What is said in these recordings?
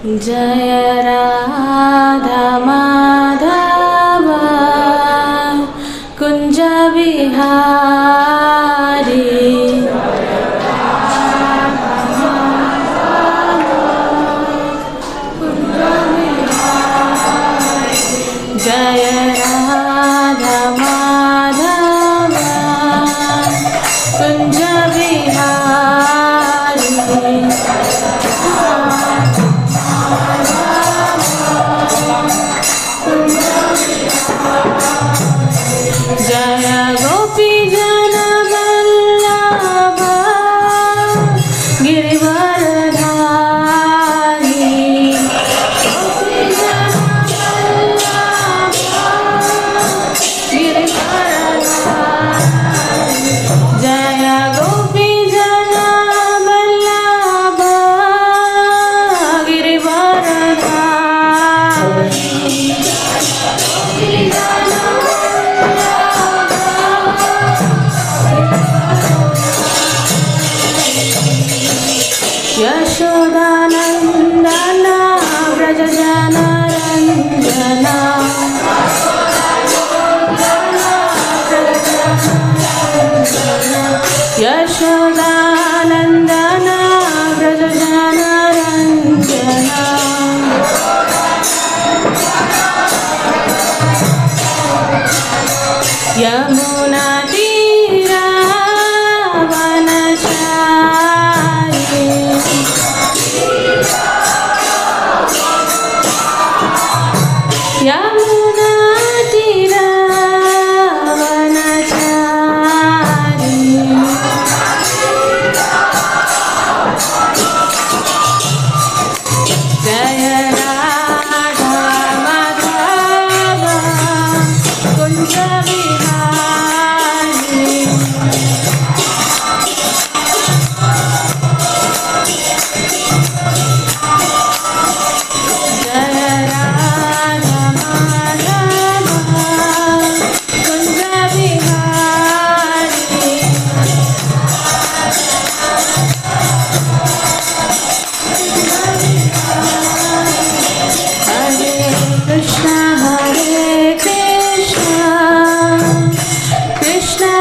जय राधा माधव कुंज बिहारी। जय राधा माधव कुंज बिहारी। जय गोपी जन वल्लभ गिरिवरधारी। गोपी जन वल्लभ गिरिवरधारी। जय गोपी जन वल्लभ गिरिवरधारी। यशोदानंदन व्रज जन रंजन। यशोदानंदन व्रज जन रंजन। यमुना तीरा वनचारी। यमुना तीरा वनचारी। जय राधा माधव कुंज बिहारी। जय राधा माधव कुंज बिहारी। हरे कृष्णा कृष्णा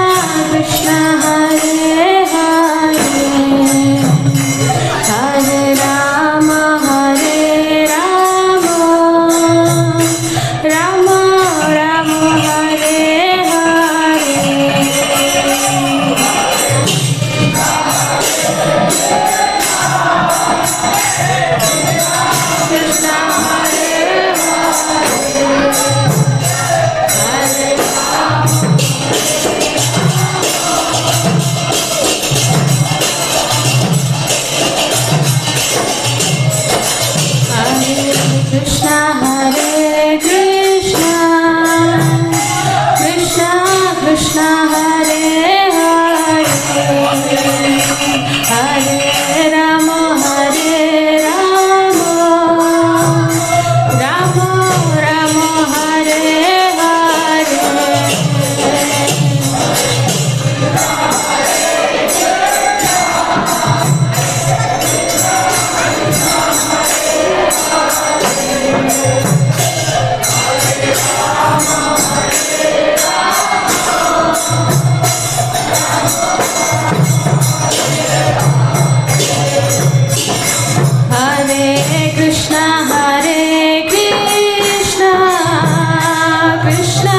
कृष्णा हरे हरे। हरे राम राम राम हरे हरे। कृष्णा हरे हरे हरे कृष्णा कृष्णा कृष्णा हरे हरे। हरे राम राम राम हरे हरे। हरे कृष्णा कृष्णा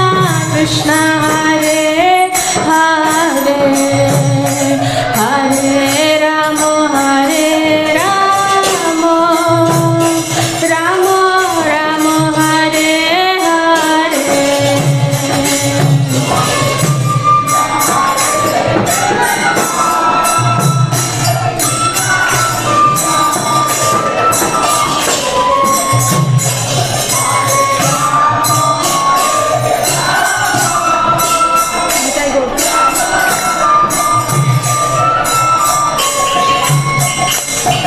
कृष्णा हरे हरे। हरे राम राम राम हरे हरे।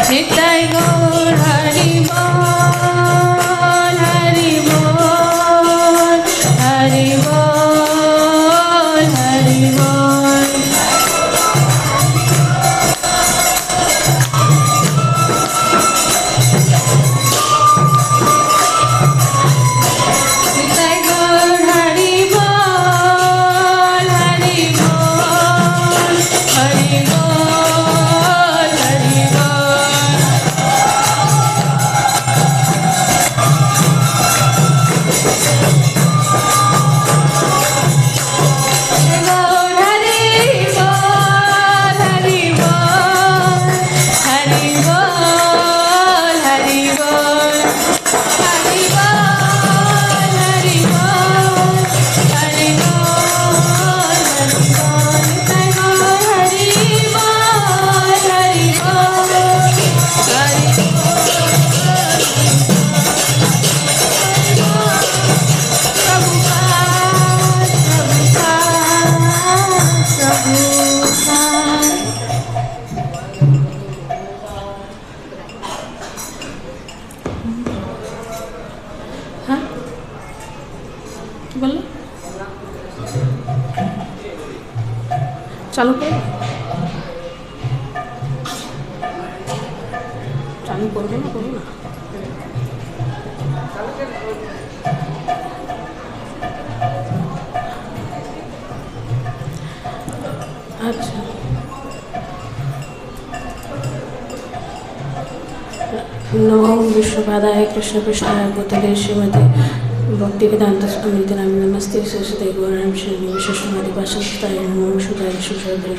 निताई गौर हरि बोल हरि बोल हरि बोल हरि बोल। चालू करो, चालू कर दो ना, करो ना। अच्छा, नमो विष्णुपादाय कृष्ण पृष्ठाय भूतले श्रीमते भक्तिवेदांत स्वामी नाम नमस्ते सरस्वती गौरम श्री विशेषमति पाशस्ताय नमो विष्णुदाय विष्णुशोधरे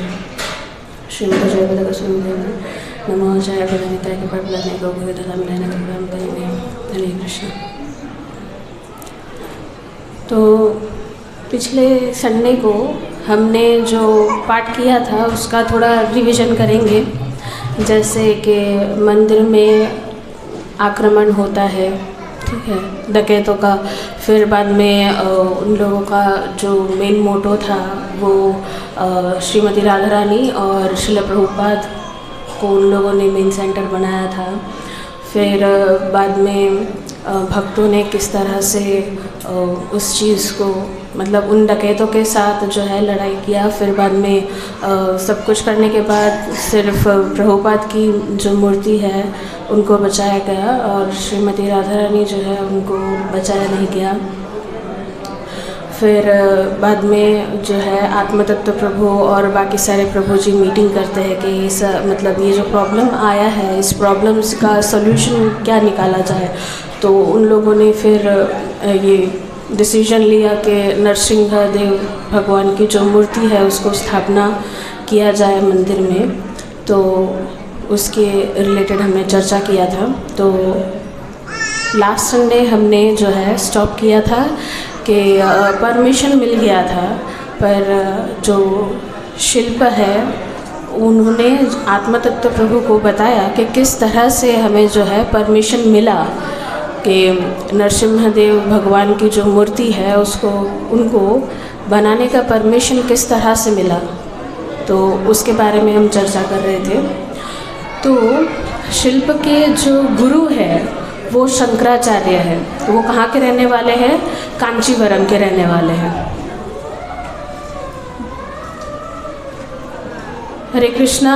श्रीमती जयपद स्वामी नमो जयपदनिताय के परपदने गौगोविंदधाम नयन करुणामय हरे कृष्ण। तो पिछले संडे को हमने जो पाठ किया था उसका थोड़ा रिवीजन करेंगे। जैसे कि मंदिर में आक्रमण होता है, ठीक है, डकैतों का। फिर बाद में उन लोगों का जो मेन मोटो था वो श्रीमती राधा रानी और श्रील प्रभुपाद को उन लोगों ने मेन सेंटर बनाया था। फिर बाद में भक्तों ने किस तरह से उस चीज़ को, मतलब उन डकैतों के साथ जो है लड़ाई किया। फिर बाद में सब कुछ करने के बाद सिर्फ प्रभुपाद की जो मूर्ति है उनको बचाया गया और श्रीमती राधा रानी जो है उनको बचाया नहीं गया। फिर बाद में जो है आत्मतत्व प्रभु और बाकी सारे प्रभु जी मीटिंग करते हैं कि इस मतलब ये जो प्रॉब्लम आया है इस प्रॉब्लम्स का सॉल्यूशन क्या निकाला जाए। तो उन लोगों ने फिर ये डिसीजन लिया कि नरसिंह देव भगवान की जो मूर्ति है उसको स्थापना किया जाए मंदिर में। तो उसके रिलेटेड हमने चर्चा किया था। तो लास्ट संडे हमने जो है स्टॉप किया था कि परमिशन मिल गया था, पर जो शिल्प है उन्होंने आत्मतत्व प्रभु को बताया कि किस तरह से हमें जो है परमिशन मिला कि नरसिम्हदेव भगवान की जो मूर्ति है उसको उनको बनाने का परमिशन किस तरह से मिला। तो उसके बारे में हम चर्चा कर रहे थे। तो शिल्प के जो गुरु है वो शंकराचार्य है। वो कहाँ के रहने वाले हैं? कांचीवरम के रहने वाले हैं। हरे कृष्णा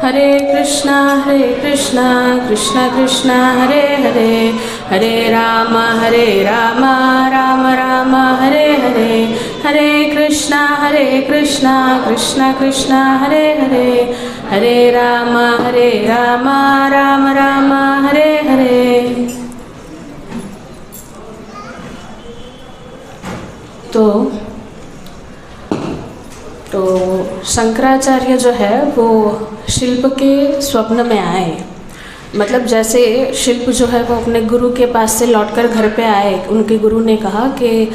कृष्णा कृष्णा कृष्णा हरे हरे, हरे राम राम राम हरे हरे, हरे कृष्णा कृष्णा कृष्णा हरे हरे, हरे राम राम राम हरे हरे। तो शंकराचार्य जो है वो शिल्प के स्वप्न में आए। मतलब जैसे शिल्प जो है वो अपने गुरु के पास से लौटकर घर पे आए, उनके गुरु ने कहा कि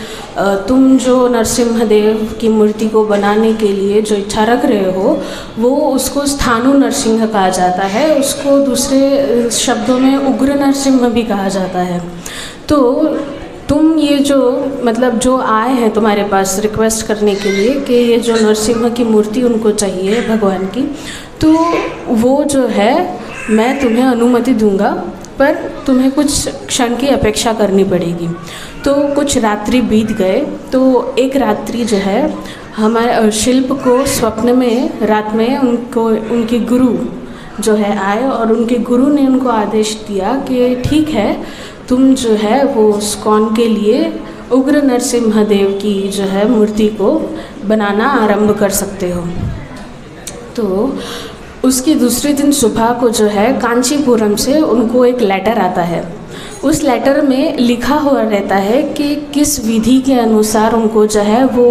तुम जो नरसिम्हदेव की मूर्ति को बनाने के लिए जो इच्छा रख रहे हो वो उसको स्थानु नरसिंह कहा जाता है, उसको दूसरे शब्दों में उग्र नरसिंह भी कहा जाता है। तो तुम ये जो मतलब जो आए हैं तुम्हारे पास रिक्वेस्ट करने के लिए कि ये जो नरसिम्हा की मूर्ति उनको चाहिए भगवान की, तो वो जो है मैं तुम्हें अनुमति दूंगा, पर तुम्हें कुछ क्षण की अपेक्षा करनी पड़ेगी। तो कुछ रात्रि बीत गए। तो एक रात्रि जो है हमारे शिल्प को स्वप्न में रात में उनको उनके गुरु जो है आए और उनके गुरु ने उनको आदेश दिया कि ठीक है तुम जो है वो स्कॉन के लिए उग्र नरसिम्हदेव की जो है मूर्ति को बनाना आरंभ कर सकते हो। तो उसके दूसरे दिन सुबह को जो है कांचीपुरम से उनको एक लेटर आता है। उस लेटर में लिखा हुआ रहता है कि किस विधि के अनुसार उनको जो है वो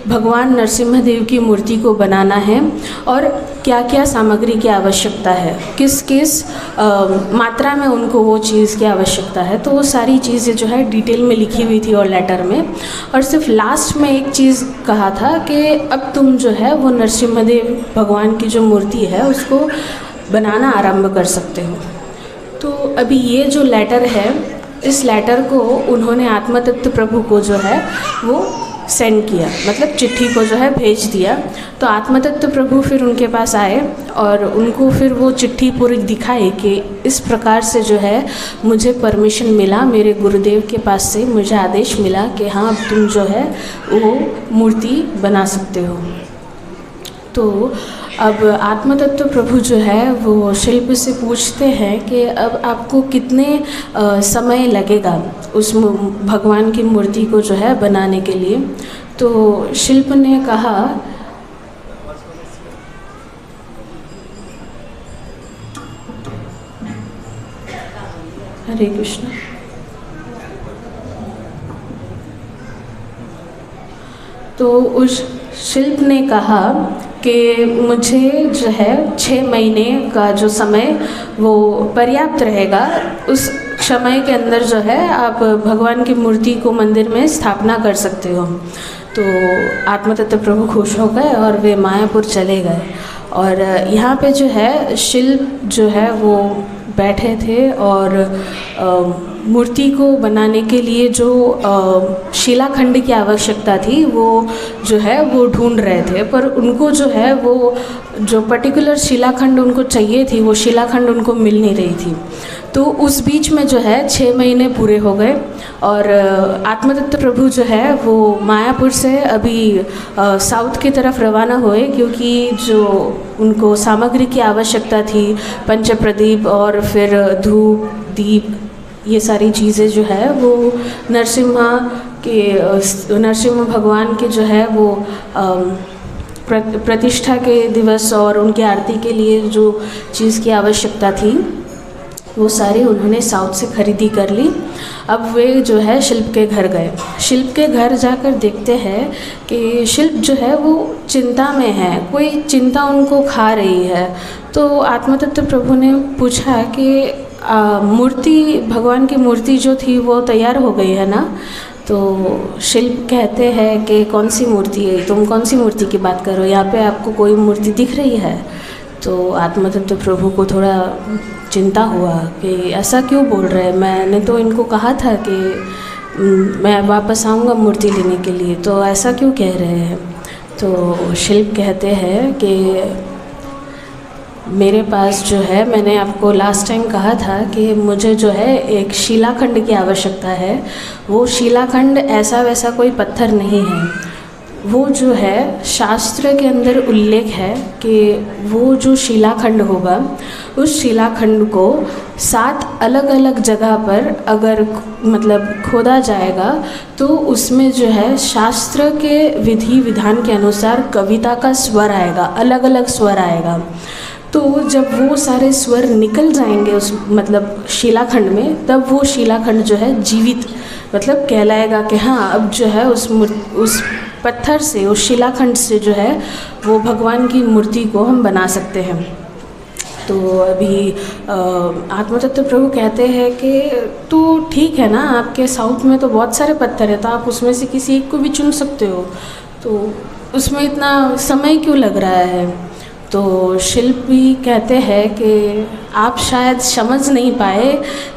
भगवान नरसिम्हदेव की मूर्ति को बनाना है और क्या क्या सामग्री की आवश्यकता है, किस किस मात्रा में उनको वो चीज़ की आवश्यकता है। तो वो सारी चीज़ें जो है डिटेल में लिखी हुई थी और लेटर में। और सिर्फ लास्ट में एक चीज़ कहा था कि अब तुम जो है वो नरसिम्हदेव भगवान की जो मूर्ति है उसको बनाना आरंभ कर सकते हो। तो अभी ये जो लेटर है, इस लेटर को उन्होंने आत्मतत्व प्रभु को जो है वो सेंड किया, मतलब चिट्ठी को जो है भेज दिया। तो आत्मतत्व प्रभु फिर उनके पास आए और उनको फिर वो चिट्ठी पूरी दिखाई कि इस प्रकार से जो है मुझे परमिशन मिला, मेरे गुरुदेव के पास से मुझे आदेश मिला कि हाँ तुम जो है वो मूर्ति बना सकते हो। तो अब आत्म तत्व प्रभु जो है वो शिल्प से पूछते हैं कि अब आपको कितने समय लगेगा उस भगवान की मूर्ति को जो है बनाने के लिए। तो शिल्प ने कहा, हरे कृष्ण। तो उस शिल्प ने कहा कि मुझे जो है 6 महीने का जो समय वो पर्याप्त रहेगा, उस समय के अंदर जो है आप भगवान की मूर्ति को मंदिर में स्थापना कर सकते हो। तो आत्मतत्व प्रभु खुश हो गए और वे मायापुर चले गए। और यहाँ पे जो है शिल्प जो है वो बैठे थे और मूर्ति को बनाने के लिए जो शिलाखंड की आवश्यकता थी वो जो है वो ढूंढ रहे थे, पर उनको जो है वो जो पर्टिकुलर शिलाखंड उनको चाहिए थी वो शिलाखंड उनको मिल नहीं रही थी। तो उस बीच में जो है 6 महीने पूरे हो गए और आत्मतत्व प्रभु जो है वो मायापुर से अभी साउथ की तरफ रवाना हुए, क्योंकि जो उनको सामग्री की आवश्यकता थी, पंच प्रदीप और फिर धूप दीप, ये सारी चीज़ें जो है वो नरसिम्हा भगवान के जो है वो प्रतिष्ठा के दिवस और उनकी आरती के लिए जो चीज़ की आवश्यकता थी वो सारी उन्होंने साउथ से खरीदी कर ली। अब वे जो है शिल्प के घर गए। शिल्प के घर जाकर देखते हैं कि शिल्प जो है वो चिंता में है, कोई चिंता उनको खा रही है। तो आत्मतत्व प्रभु ने पूछा कि मूर्ति, भगवान की मूर्ति जो थी वो तैयार हो गई है ना? तो शिल्प कहते हैं कि कौन सी मूर्ति है, तुम कौन सी मूर्ति की बात कर रहे हो, यहाँ पे आपको कोई मूर्ति दिख रही है? तो आत्मतत्व प्रभु को थोड़ा चिंता हुआ कि ऐसा क्यों बोल रहे हैं, मैंने तो इनको कहा था कि मैं वापस आऊँगा मूर्ति लेने के लिए, तो ऐसा क्यों कह रहे हैं? तो शिल्प कहते हैं कि मेरे पास जो है, मैंने आपको लास्ट टाइम कहा था कि मुझे जो है एक शिलाखंड की आवश्यकता है। वो शिलाखंड ऐसा वैसा कोई पत्थर नहीं है, वो जो है शास्त्र के अंदर उल्लेख है कि वो जो शिलाखंड होगा उस शिलाखंड को 7 अलग अलग जगह पर अगर मतलब खोदा जाएगा तो उसमें जो है शास्त्र के विधि विधान के अनुसार कविता का स्वर आएगा, अलग अलग स्वर आएगा। तो जब वो सारे स्वर निकल जाएंगे उस मतलब शिलाखंड में, तब वो शिलाखंड जो है जीवित मतलब कहलाएगा कि हाँ अब जो है उस पत्थर से, उस शिलाखंड से जो है वो भगवान की मूर्ति को हम बना सकते हैं। तो अभी आत्मतत्व प्रभु कहते हैं कि तो ठीक है ना, आपके साउथ में तो बहुत सारे पत्थर हैं, तो आप उसमें से किसी एक को भी चुन सकते हो, तो उसमें इतना समय क्यों लग रहा है? तो शिल्पी कहते हैं कि आप शायद समझ नहीं पाए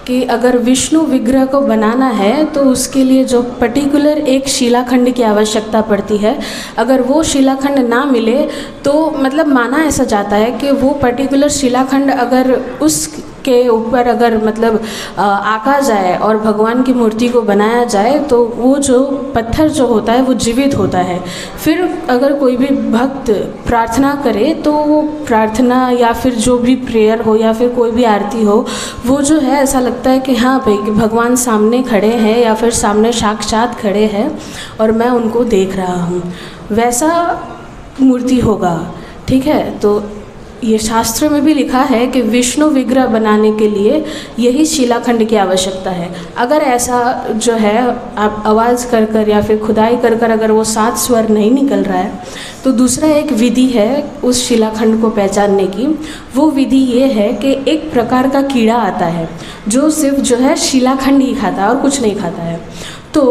कि अगर विष्णु विग्रह को बनाना है तो उसके लिए जो पर्टिकुलर एक शिलाखंड की आवश्यकता पड़ती है, अगर वो शिलाखंड ना मिले तो मतलब माना ऐसा जाता है कि वो पर्टिकुलर शिलाखंड अगर उसके ऊपर अगर मतलब आका जाए और भगवान की मूर्ति को बनाया जाए तो वो जो पत्थर जो होता है वो जीवित होता है। फिर अगर कोई भी भक्त प्रार्थना करे तो वो प्रार्थना या फिर जो भी प्रेयर हो या फिर कोई भी आरती हो, वो जो है ऐसा लगता है कि हाँ भाई कि भगवान सामने खड़े हैं या फिर सामने साक्षात खड़े हैं और मैं उनको देख रहा हूँ, वैसा मूर्ति होगा। ठीक है, तो ये शास्त्र में भी लिखा है कि विष्णु विग्रह बनाने के लिए यही शिलाखंड की आवश्यकता है। अगर ऐसा जो है आप आवाज़ कर कर या फिर खुदाई कर कर अगर वो 7 स्वर नहीं निकल रहा है तो दूसरा एक विधि है उस शिलाखंड को पहचानने की। वो विधि ये है कि एक प्रकार का कीड़ा आता है जो सिर्फ जो है शिलाखंड ही खाता है और कुछ नहीं खाता है। तो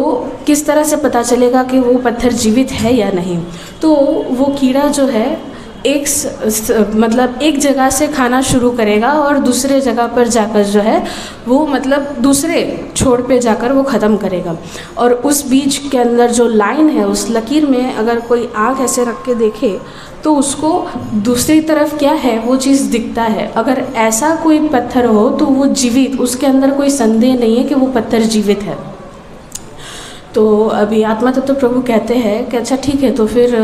किस तरह से पता चलेगा कि वो पत्थर जीवित है या नहीं? तो वो कीड़ा जो है मतलब एक जगह से खाना शुरू करेगा और दूसरे जगह पर जाकर जो है वो मतलब दूसरे छोर पे जाकर वो ख़त्म करेगा। और उस बीच के अंदर जो लाइन है, उस लकीर में अगर कोई आँख ऐसे रख के देखे तो उसको दूसरी तरफ क्या है वो चीज़ दिखता है। अगर ऐसा कोई पत्थर हो तो वो जीवित, उसके अंदर कोई संदेह नहीं है कि वो पत्थर जीवित है। तो अभी आत्मा तत्व प्रभु कहते हैं कि अच्छा ठीक है, तो फिर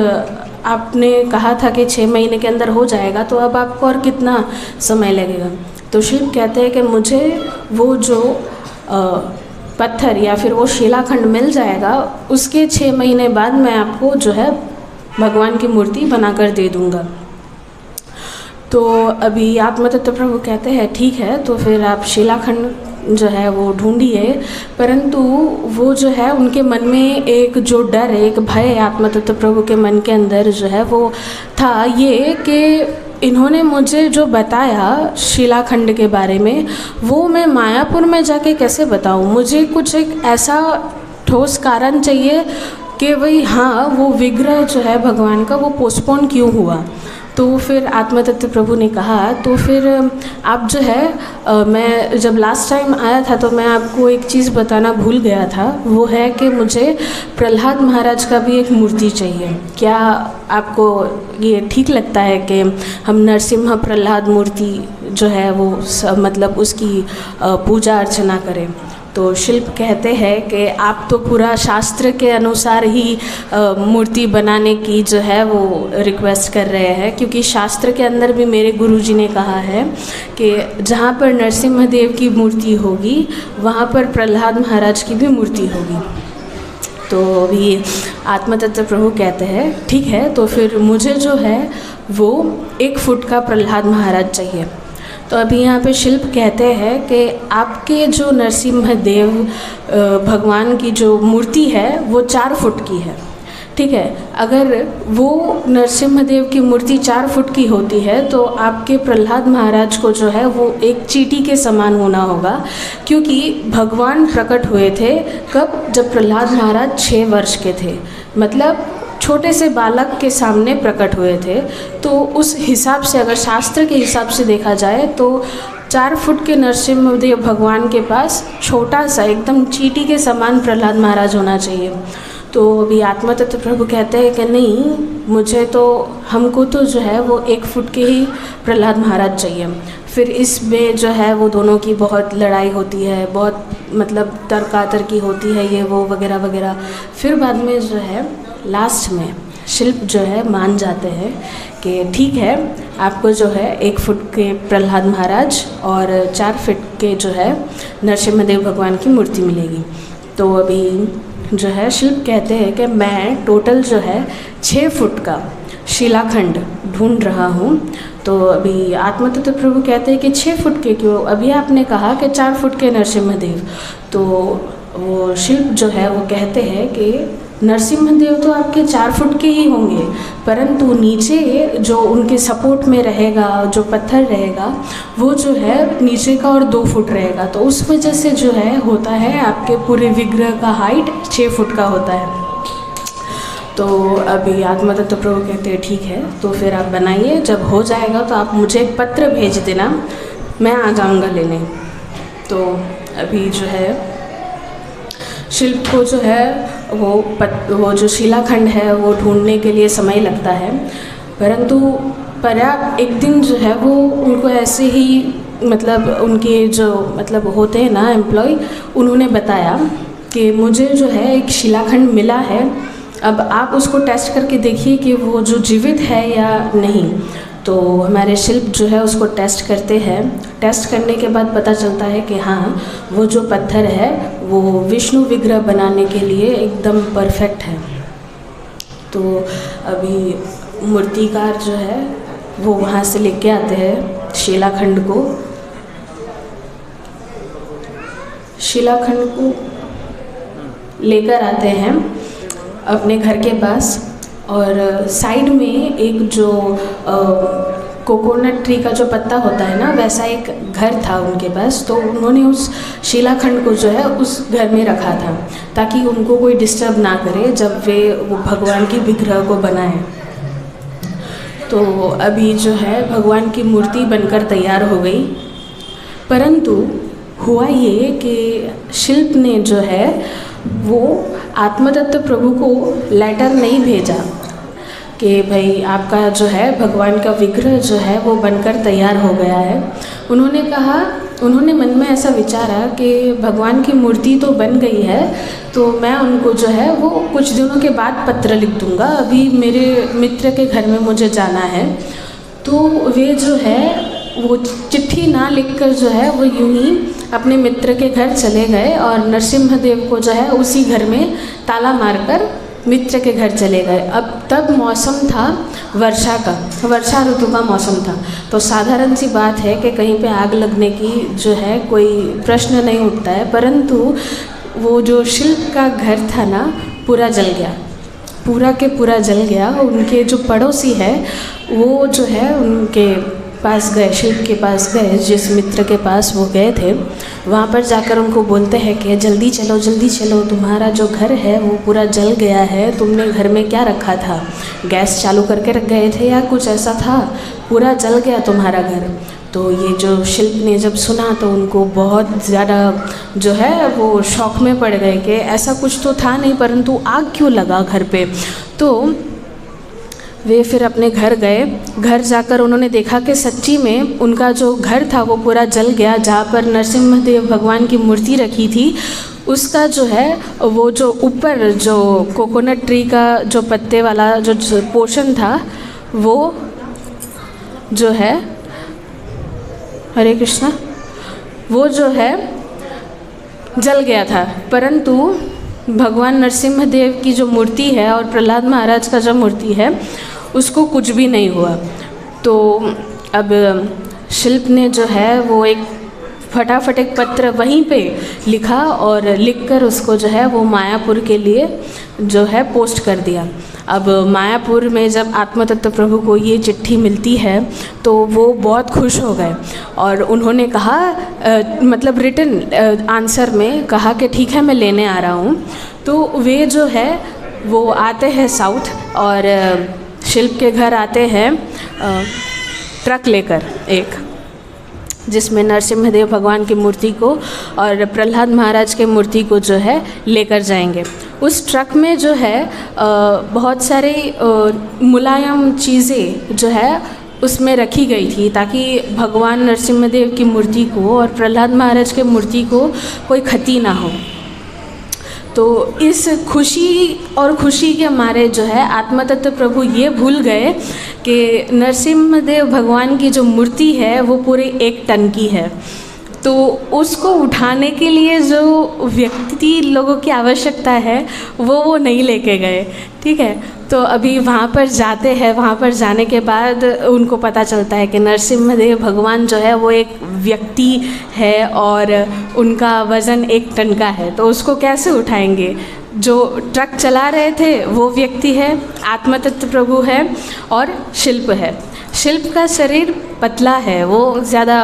आपने कहा था कि 6 महीने के अंदर हो जाएगा, तो अब आपको और कितना समय लगेगा? तो शिल्प कहते हैं कि मुझे वो जो पत्थर या फिर वो शिलाखंड मिल जाएगा, उसके 6 महीने बाद मैं आपको जो है भगवान की मूर्ति बनाकर दे दूँगा। तो अभी आत्मतत्व प्रभु कहते हैं ठीक है, तो फिर आप शिलाखंड जो है वो ढूंढिए। परंतु वो जो है उनके मन में एक जो डर है, एक भय आत्मतत्व प्रभु के मन के अंदर जो है वो था ये कि इन्होंने मुझे जो बताया शिलाखंड के बारे में, वो मैं मायापुर में जाके कैसे बताऊं? मुझे कुछ एक ऐसा ठोस कारण चाहिए कि भाई हाँ, वो विग्रह जो है भगवान का वो पोस्टपोन क्यों हुआ। तो फिर आत्मतत्व प्रभु ने कहा तो फिर आप जो है मैं जब लास्ट टाइम आया था तो मैं आपको एक चीज़ बताना भूल गया था, वो है कि मुझे प्रहलाद महाराज का भी एक मूर्ति चाहिए। क्या आपको ये ठीक लगता है कि हम नरसिम्हा प्रहलाद मूर्ति जो है वो मतलब उसकी पूजा अर्चना करें? तो शिल्प कहते हैं कि आप तो पूरा शास्त्र के अनुसार ही मूर्ति बनाने की जो है वो रिक्वेस्ट कर रहे हैं, क्योंकि शास्त्र के अंदर भी मेरे गुरुजी ने कहा है कि जहाँ पर नरसिम्हदेव की मूर्ति होगी वहाँ पर प्रहलाद महाराज की भी मूर्ति होगी। तो अभी आत्मतत्व प्रभु कहते हैं ठीक है, तो फिर मुझे जो है वो 1 फुट का प्रहलाद महाराज चाहिए। तो अभी यहाँ पे शिल्प कहते हैं कि आपके जो नरसिम्हदेव भगवान की जो मूर्ति है वो 4 फुट की है, ठीक है। अगर वो नरसिम्हदेव की मूर्ति 4 फुट की होती है तो आपके प्रहलाद महाराज को जो है वो एक चींटी के समान होना होगा, क्योंकि भगवान प्रकट हुए थे कब? जब प्रहलाद महाराज 6 वर्ष के थे, मतलब छोटे से बालक के सामने प्रकट हुए थे। तो उस हिसाब से अगर शास्त्र के हिसाब से देखा जाए तो 4 फुट के नरसिम्हदेव भगवान के पास छोटा सा एकदम चींटी के समान प्रहलाद महाराज होना चाहिए। तो अभी आत्मतत्व प्रभु कहते हैं कि नहीं, मुझे तो हमको तो जो है वो 1 फुट के ही प्रहलाद महाराज चाहिए। फिर इसमें जो है वो दोनों की बहुत लड़ाई होती है, बहुत मतलब तर्कातर्की होती है, ये वो वगैरह वगैरह। फिर बाद में जो है लास्ट में शिल्प जो है मान जाते हैं कि ठीक है, आपको जो है 1 फुट के प्रहलाद महाराज और 4 फुट के जो है नरसिम्हदेव भगवान की मूर्ति मिलेगी। तो अभी जो है शिल्प कहते हैं कि मैं टोटल जो है 6 फुट का शिलाखंड ढूंढ रहा हूँ। तो अभी आत्मतत्व प्रभु कहते हैं कि 6 फुट के क्यों? अभी आपने कहा कि 4 फुट के नरसिम्हदेव। तो वो शिल्प जो है वो कहते हैं कि नरसिम्हदेव तो आपके 4 फुट के ही होंगे, परंतु नीचे जो उनके सपोर्ट में रहेगा, जो पत्थर रहेगा, वो जो है नीचे का और 2 फुट रहेगा। तो उस वजह से जो है होता है आपके पूरे विग्रह का हाइट 6 फुट का होता है। तो अभी आत्मतत्व प्रभु कहते हैं ठीक है, तो फिर आप बनाइए, जब हो जाएगा तो आप मुझे एक पत्र भेज देना, मैं आ जाऊँगा लेने। तो अभी जो है शिल्प को जो है वो जो शिलाखंड है वो ढूंढने के लिए समय लगता है, परंतु पर्याप्त एक दिन जो है वो उनको ऐसे ही मतलब उनके जो मतलब होते हैं ना एम्प्लॉय, उन्होंने बताया कि मुझे जो है एक शिलाखंड मिला है, अब आप उसको टेस्ट करके देखिए कि वो जो जीवित है या नहीं। तो हमारे शिल्प जो है उसको टेस्ट करते हैं। टेस्ट करने के बाद पता चलता है कि हाँ, वो जो पत्थर है वो विष्णु विग्रह बनाने के लिए एकदम परफेक्ट है। तो अभी मूर्तिकार जो है वो वहाँ से लेके आते हैं शिलाखंड को लेकर आते हैं अपने घर के पास, और साइड में एक जो कोकोनट ट्री का जो पत्ता होता है ना, वैसा एक घर था उनके पास। तो उन्होंने उस शिलाखंड को जो है उस घर में रखा था ताकि उनको कोई डिस्टर्ब ना करे जब वो भगवान की विग्रह को बनाएं। तो अभी जो है भगवान की मूर्ति बनकर तैयार हो गई, परंतु हुआ ये कि शिल्प ने जो है वो आत्मतत्व प्रभु को लेटर नहीं भेजा कि भाई आपका जो है भगवान का विग्रह जो है वो बनकर तैयार हो गया है। उन्होंने कहा उन्होंने मन में ऐसा विचारा कि भगवान की मूर्ति तो बन गई है, तो मैं उनको जो है वो कुछ दिनों के बाद पत्र लिख दूँगा, अभी मेरे मित्र के घर में मुझे जाना है। तो वे जो है वो चिट्ठी ना लिखकर जो है वो यूं ही अपने मित्र के घर चले गए और नरसिम्हदेव को जो है उसी घर में ताला मारकर मित्र के घर चले गए। अब तब मौसम था वर्षा का, वर्षा ऋतु का मौसम था, तो साधारण सी बात है कि कहीं पे आग लगने की जो है कोई प्रश्न नहीं उठता है, परंतु वो जो शिल्प का घर था ना पूरा जल गया, पूरा के पूरा जल गया। उनके जो पड़ोसी है वो जो है उनके पास गए, शिल्प के पास गए, जिस मित्र के पास वो गए थे, वहाँ पर जाकर उनको बोलते हैं कि जल्दी चलो, तुम्हारा जो घर है वो पूरा जल गया है, तुमने घर में क्या रखा था, गैस चालू करके रख गए थे या कुछ ऐसा था, पूरा जल गया तुम्हारा घर। तो ये जो शिल्प ने जब सुना तो उनको बहुत ज़्यादा जो है वो शौक में पड़ गए कि ऐसा कुछ तो था नहीं, परंतु आग क्यों लगा घर पे। तो वे फिर अपने घर गए, घर जाकर उन्होंने देखा कि सच्ची में उनका जो घर था वो पूरा जल गया। जहाँ पर नरसिम्हदेव भगवान की मूर्ति रखी थी उसका जो है वो जो ऊपर जो कोकोनट ट्री का जो पत्ते वाला जो पोर्शन था वो जो है, हरे कृष्णा, वो जो है जल गया था, परंतु भगवान नरसिम्हदेव की जो मूर्ति है और प्रहलाद महाराज का जो मूर्ति है उसको कुछ भी नहीं हुआ। तो अब शिल्प ने जो है वो एक फटाफट एक पत्र वहीं पे लिखा और लिखकर उसको जो है वो मायापुर के लिए जो है पोस्ट कर दिया। अब मायापुर में जब आत्मतत्व प्रभु को ये चिट्ठी मिलती है तो वो बहुत खुश हो गए और उन्होंने कहा मतलब रिटन आंसर में कहा कि ठीक है मैं लेने आ रहा हूँ। तो वे जो है वो आते हैं साउथ और शिल्प के घर आते हैं ट्रक लेकर एक, जिसमें नरसिम्हदेव भगवान की मूर्ति को और प्रहलाद महाराज के मूर्ति को जो है लेकर जाएंगे। उस ट्रक में जो है बहुत सारे मुलायम चीज़ें जो है उसमें रखी गई थी ताकि भगवान नरसिम्हदेव की मूर्ति को और प्रहलाद महाराज के मूर्ति को कोई क्षति ना हो। तो इस खुशी के मारे जो है आत्मतत्व प्रभु ये भूल गए कि नरसिम्हदेव भगवान की जो मूर्ति है वो पूरे 1 टन की है, तो उसको उठाने के लिए जो व्यक्ति लोगों की आवश्यकता है वो नहीं लेके गए। ठीक है, तो अभी वहाँ पर जाते हैं, वहाँ पर जाने के बाद उनको पता चलता है कि नरसिम्हदेव भगवान जो है वो एक व्यक्ति है और उनका वज़न 1 टन का है, तो उसको कैसे उठाएंगे। जो ट्रक चला रहे थे वो व्यक्ति है, आत्मतत्व प्रभु है और शिल्प है। शिल्प का शरीर पतला है, वो ज़्यादा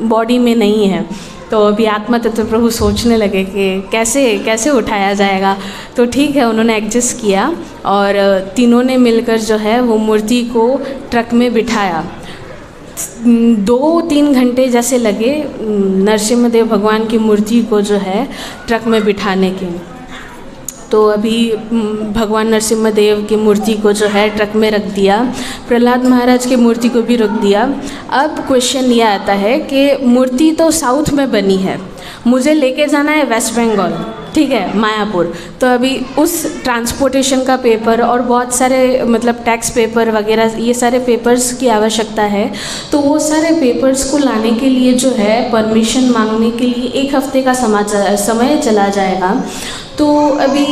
बॉडी में नहीं है। तो अभी आत्मतत्व प्रभु सोचने लगे कि कैसे उठाया जाएगा। तो ठीक है, उन्होंने एडजस्ट किया और तीनों ने मिलकर जो है वो मूर्ति को ट्रक में बिठाया। 2-3 घंटे जैसे लगे नरसिम्हदेव भगवान की मूर्ति को जो है ट्रक में बिठाने के। तो अभी भगवान नरसिम्हदेव की मूर्ति को जो है ट्रक में रख दिया, प्रहलाद महाराज की मूर्ति को भी रख दिया। अब क्वेश्चन ये आता है कि मूर्ति तो साउथ में बनी है, मुझे लेके जाना है वेस्ट बंगाल, ठीक है, मायापुर। तो अभी उस ट्रांसपोर्टेशन का पेपर और बहुत सारे मतलब टैक्स पेपर वगैरह ये सारे पेपर्स की आवश्यकता है। तो वो सारे पेपर्स को लाने के लिए जो है परमिशन मांगने के लिए 1 हफ्ते का समय चला जाएगा। तो अभी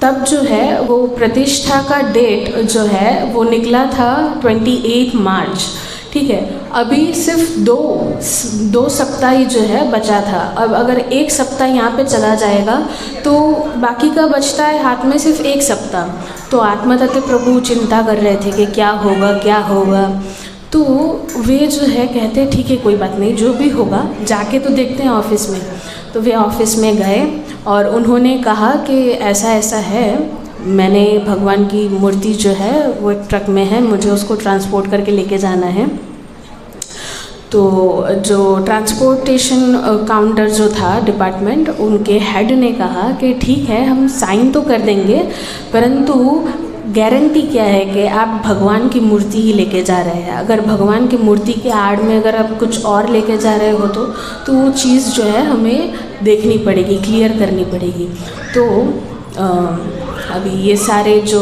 तब जो है वो प्रतिष्ठा का डेट जो है वो निकला था 28 मार्च। ठीक है, अभी सिर्फ दो सप्ताह ही जो है बचा था। अब अगर 1 सप्ताह यहाँ पे चला जाएगा तो बाकी का बचता है हाथ में सिर्फ 1 सप्ताह। तो आत्मतत्व प्रभु चिंता कर रहे थे कि क्या होगा। तो वे जो है कहते ठीक है कोई बात नहीं, जो भी होगा जाके तो देखते हैं ऑफिस में। तो वे ऑफिस में गए और उन्होंने कहा कि ऐसा है, मैंने भगवान की मूर्ति जो है वो एक ट्रक में है, मुझे उसको ट्रांसपोर्ट करके लेके जाना है। तो जो ट्रांसपोर्टेशन काउंटर जो था डिपार्टमेंट, उनके हेड ने कहा कि ठीक है हम साइन तो कर देंगे, परंतु गारंटी क्या है कि आप भगवान की मूर्ति ही लेके जा रहे हैं। अगर भगवान की मूर्ति के आड़ में अगर आप कुछ और लेके जा रहे हो तो वो चीज़ जो है हमें देखनी पड़ेगी, क्लियर करनी पड़ेगी। तो अभी ये सारे जो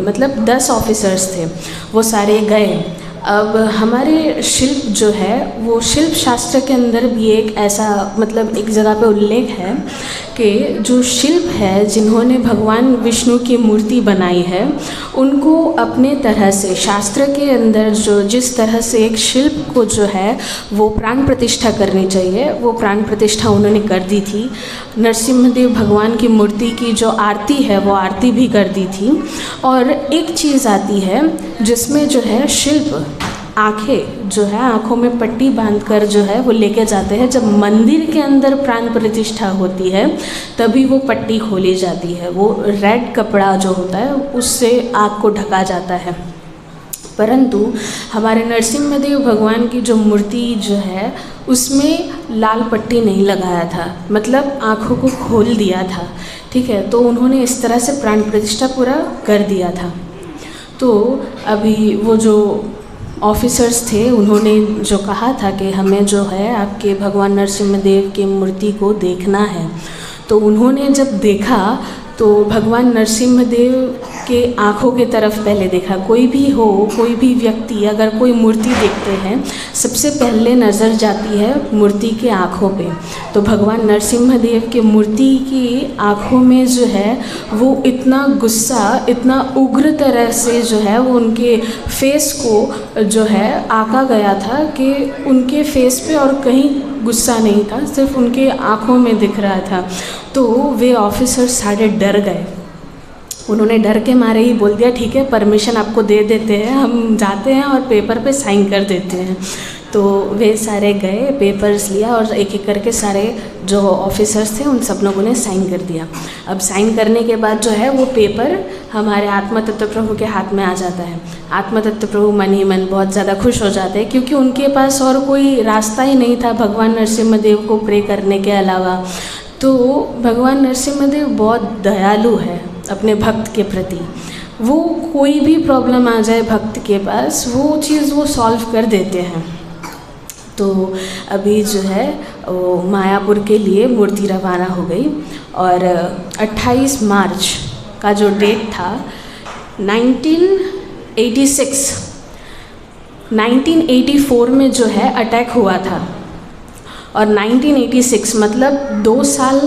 मतलब 10 ऑफिसर्स थे वो सारे गए। अब हमारे शिल्प जो है वो शिल्प शास्त्र के अंदर भी एक ऐसा मतलब एक जगह पे उल्लेख है कि जो शिल्प है जिन्होंने भगवान विष्णु की मूर्ति बनाई है उनको अपने तरह से शास्त्र के अंदर जो जिस तरह से एक शिल्प को जो है वो प्राण प्रतिष्ठा करनी चाहिए वो प्राण प्रतिष्ठा उन्होंने कर दी थी। नरसिम्हदेव भगवान की मूर्ति की जो आरती है वो आरती भी कर दी थी। और एक चीज़ आती है जिसमें जो है शिल्प आँखें जो है आँखों में पट्टी बांधकर जो है वो लेके जाते हैं। जब मंदिर के अंदर प्राण प्रतिष्ठा होती है तभी वो पट्टी खोली जाती है, वो रेड कपड़ा जो होता है उससे आँख को ढका जाता है। परंतु हमारे नरसिम्हदेव भगवान की जो मूर्ति जो है उसमें लाल पट्टी नहीं लगाया था, मतलब आँखों को खोल दिया था। ठीक है, तो उन्होंने इस तरह से प्राण प्रतिष्ठा पूरा कर दिया था। तो अभी वो जो ऑफिसर्स थे उन्होंने जो कहा था कि हमें जो है आपके भगवान नरसिम्हदेव की मूर्ति को देखना है, तो उन्होंने जब देखा तो भगवान नरसिम्हदेव के आँखों के तरफ पहले देखा। कोई भी हो, कोई भी व्यक्ति अगर कोई मूर्ति देखते हैं सबसे पहले नज़र जाती है मूर्ति के आँखों पे। तो भगवान नरसिम्हदेव के मूर्ति की आँखों में जो है वो इतना गुस्सा, इतना उग्र तरह से जो है वो उनके फेस को जो है आका गया था कि उनके फेस पे और कहीं गुस्सा नहीं था, सिर्फ उनके आँखों में दिख रहा था। तो वे ऑफिसर सारे डर गए। उन्होंने डर के मारे ही बोल दिया ठीक है परमिशन आपको दे देते हैं, हम जाते हैं और पेपर पे साइन कर देते हैं। तो वे सारे गए, पेपर्स लिया और एक एक करके सारे जो ऑफिसर्स थे उन सब लोगों ने साइन कर दिया। अब साइन करने के बाद जो है वो पेपर हमारे आत्मा तत्व प्रभु के हाथ में आ जाता है। आत्मा तत्व प्रभु मन ही मन बहुत ज़्यादा खुश हो जाते हैं क्योंकि उनके पास और कोई रास्ता ही नहीं था भगवान नरसिम्हदेव को प्रे करने के अलावा। तो भगवान नरसिम्हदेव बहुत दयालु है अपने भक्त के प्रति। वो कोई भी प्रॉब्लम आ जाए भक्त के पास वो चीज़ वो सॉल्व कर देते हैं। तो अभी जो है वो मायापुर के लिए मूर्ति रवाना हो गई और 28 मार्च का जो डेट था 1984 में जो है अटैक हुआ था। और 1986 मतलब 2 साल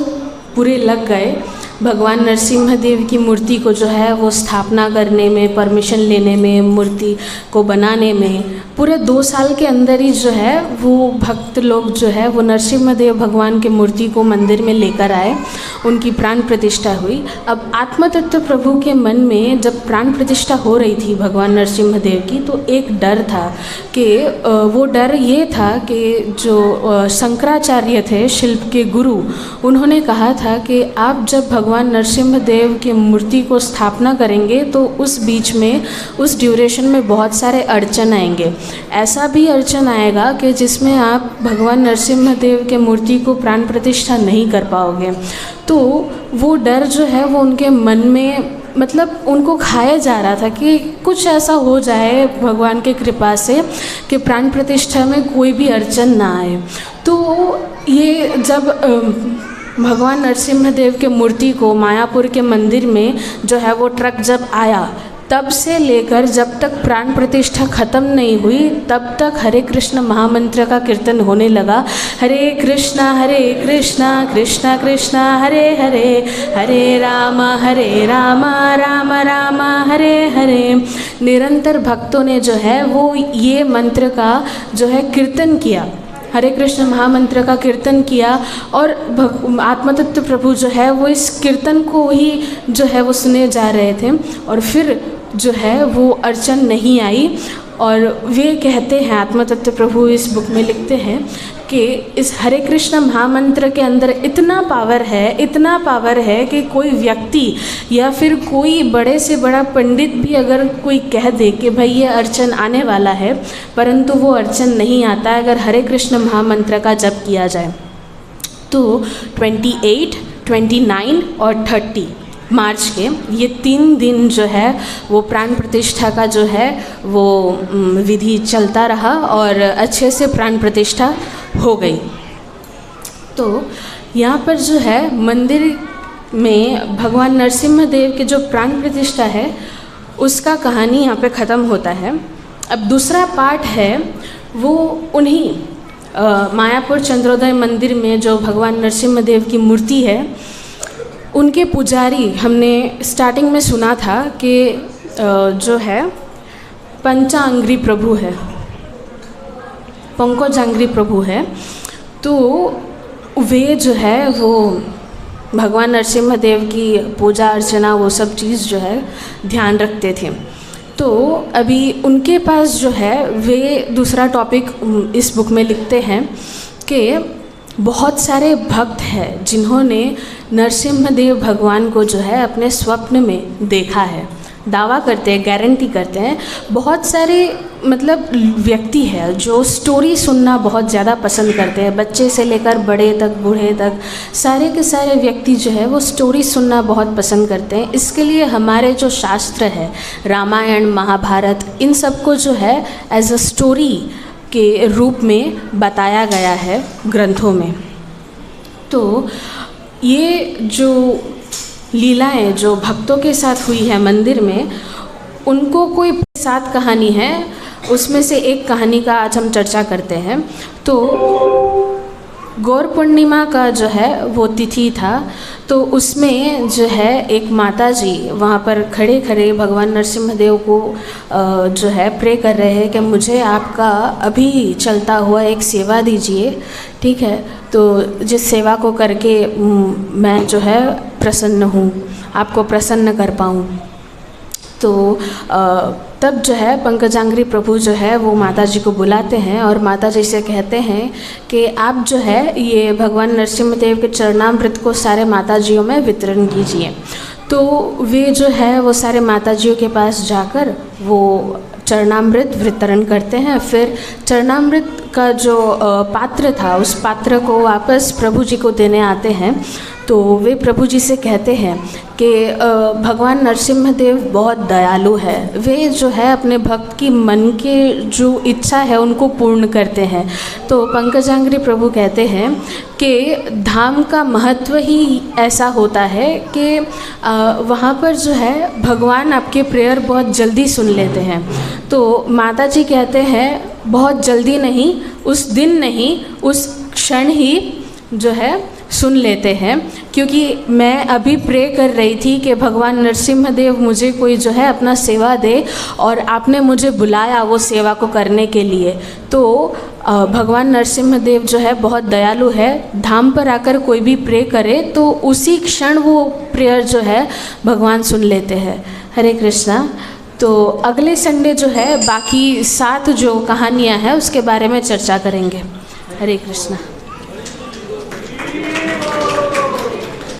पूरे लग गए भगवान नरसिम्हदेव की मूर्ति को जो है वो स्थापना करने में, परमिशन लेने में, मूर्ति को बनाने में। पूरे 2 साल के अंदर ही जो है वो भक्त लोग जो है वो नरसिम्हदेव भगवान की मूर्ति को मंदिर में लेकर आए, उनकी प्राण प्रतिष्ठा हुई। अब आत्मा तत्व प्रभु के मन में जब प्राण प्रतिष्ठा हो रही थी भगवान नरसिम्हदेव की तो एक डर था कि वो डर ये था कि जो शंकराचार्य थे शिल्प के गुरु, उन्होंने कहा था कि आप जब भगवान नरसिम्हदेव की मूर्ति को स्थापना करेंगे तो उस बीच में उस ड्यूरेशन में बहुत सारे अड़चन आएंगे। ऐसा भी अड़चन आएगा कि जिसमें आप भगवान नरसिम्हदेव के मूर्ति को प्राण प्रतिष्ठा नहीं कर पाओगे। तो वो डर जो है वो उनके मन में मतलब उनको खाया जा रहा था कि कुछ ऐसा हो जाए भगवान के कृपा से कि प्राण प्रतिष्ठा में कोई भी अड़चन ना आए। तो ये जब भगवान नरसिम्हदेव के मूर्ति को मायापुर के मंदिर में जो है वो ट्रक जब आया तब से लेकर जब तक प्राण प्रतिष्ठा ख़त्म नहीं हुई तब तक हरे कृष्ण महामंत्र का कीर्तन होने लगा। हरे कृष्णा कृष्णा कृष्णा हरे हरे, हरे राम राम राम हरे हरे। निरंतर भक्तों ने जो है वो ये मंत्र का जो है कीर्तन किया, हरे कृष्ण महामंत्र का कीर्तन किया। और आत्मतत्व प्रभु जो है वो इस कीर्तन को ही जो है वो सुने जा रहे थे और फिर जो है वो अड़चन नहीं आई। और वे कहते हैं, आत्मतत्व प्रभु इस बुक में लिखते हैं कि इस हरे कृष्ण महामंत्र के अंदर इतना पावर है कि कोई व्यक्ति या फिर कोई बड़े से बड़ा पंडित भी अगर कोई कह दे कि भाई ये अड़चन आने वाला है, परंतु वो अड़चन नहीं आता अगर हरे कृष्ण महामंत्र का जप किया जाए। तो 28, 29 और 30 मार्च के ये 3 दिन जो है वो प्राण प्रतिष्ठा का जो है वो विधि चलता रहा और अच्छे से प्राण प्रतिष्ठा हो गई। तो यहाँ पर जो है मंदिर में भगवान नरसिम्हा देव के जो प्राण प्रतिष्ठा है उसका कहानी यहाँ पे ख़त्म होता है। अब दूसरा पार्ट है वो उन्हीं मायापुर चंद्रोदय मंदिर में जो भगवान नरसिम्हा देव की मूर्ति है उनके पुजारी, हमने स्टार्टिंग में सुना था कि जो है पंचांग्री प्रभु है, पंकजांग्री प्रभु है, तो वे जो है वो भगवान नरसिम्हा देव की पूजा अर्चना वो सब चीज़ जो है ध्यान रखते थे। तो अभी उनके पास जो है वे दूसरा टॉपिक इस बुक में लिखते हैं कि बहुत सारे भक्त हैं जिन्होंने नरसिम्हा देव भगवान को जो है अपने स्वप्न में देखा है। दावा करते हैं, गारंटी करते हैं। बहुत सारे मतलब व्यक्ति है जो स्टोरी सुनना बहुत ज़्यादा पसंद करते हैं, बच्चे से लेकर बड़े तक, बूढ़े तक, सारे के सारे व्यक्ति जो है वो स्टोरी सुनना बहुत पसंद करते हैं। इसके लिए हमारे जो शास्त्र है, रामायण, महाभारत, इन सबको जो है एज अ स्टोरी के रूप में बताया गया है ग्रंथों में। तो ये जो लीलाएं जो भक्तों के साथ हुई है मंदिर में, उनको कोई 7 कहानी है, उसमें से एक कहानी का आज हम चर्चा करते हैं। तो गौर पूर्णिमा का जो है वो तिथि था, तो उसमें जो है एक माता जी वहाँ पर खड़े खड़े भगवान नरसिम्हा देव को जो है प्रे कर रहे हैं कि मुझे आपका अभी चलता हुआ एक सेवा दीजिए, ठीक है, तो जिस सेवा को करके मैं जो है प्रसन्न हूँ, आपको प्रसन्न कर पाऊँ। तो तब जो है पंकजांग्री प्रभु जो है वो माता जी को बुलाते हैं और माता जी से कहते हैं कि आप जो है ये भगवान नरसिम्हा देव के चरणामृत को सारे माताजियों में वितरण कीजिए। तो वे जो है वो सारे माताजियों के पास जाकर वो चरणामृत वितरण करते हैं। फिर चरणामृत का जो पात्र था उस पात्र को वापस प्रभु जी को देने आते हैं। तो वे प्रभु जी से कहते हैं कि भगवान नरसिम्हा देव बहुत दयालु है, वे जो है अपने भक्त की मन के जो इच्छा है उनको पूर्ण करते हैं। तो पंकजांग्री प्रभु कहते हैं कि धाम का महत्व ही ऐसा होता है कि वहाँ पर जो है भगवान आपके प्रेयर बहुत जल्दी सुन लेते हैं। तो माता जी कहते हैं बहुत जल्दी नहीं, उस दिन नहीं, उस क्षण ही जो है सुन लेते हैं, क्योंकि मैं अभी प्रे कर रही थी कि भगवान नरसिम्हा देव मुझे कोई जो है अपना सेवा दे और आपने मुझे बुलाया वो सेवा को करने के लिए। तो भगवान नरसिम्हा देव जो है बहुत दयालु है, धाम पर आकर कोई भी प्रे करे तो उसी क्षण वो प्रेयर जो है भगवान सुन लेते हैं। हरे कृष्णा। तो अगले संडे जो है बाकी 7 जो कहानियाँ हैं उसके बारे में चर्चा करेंगे। हरे कृष्णा।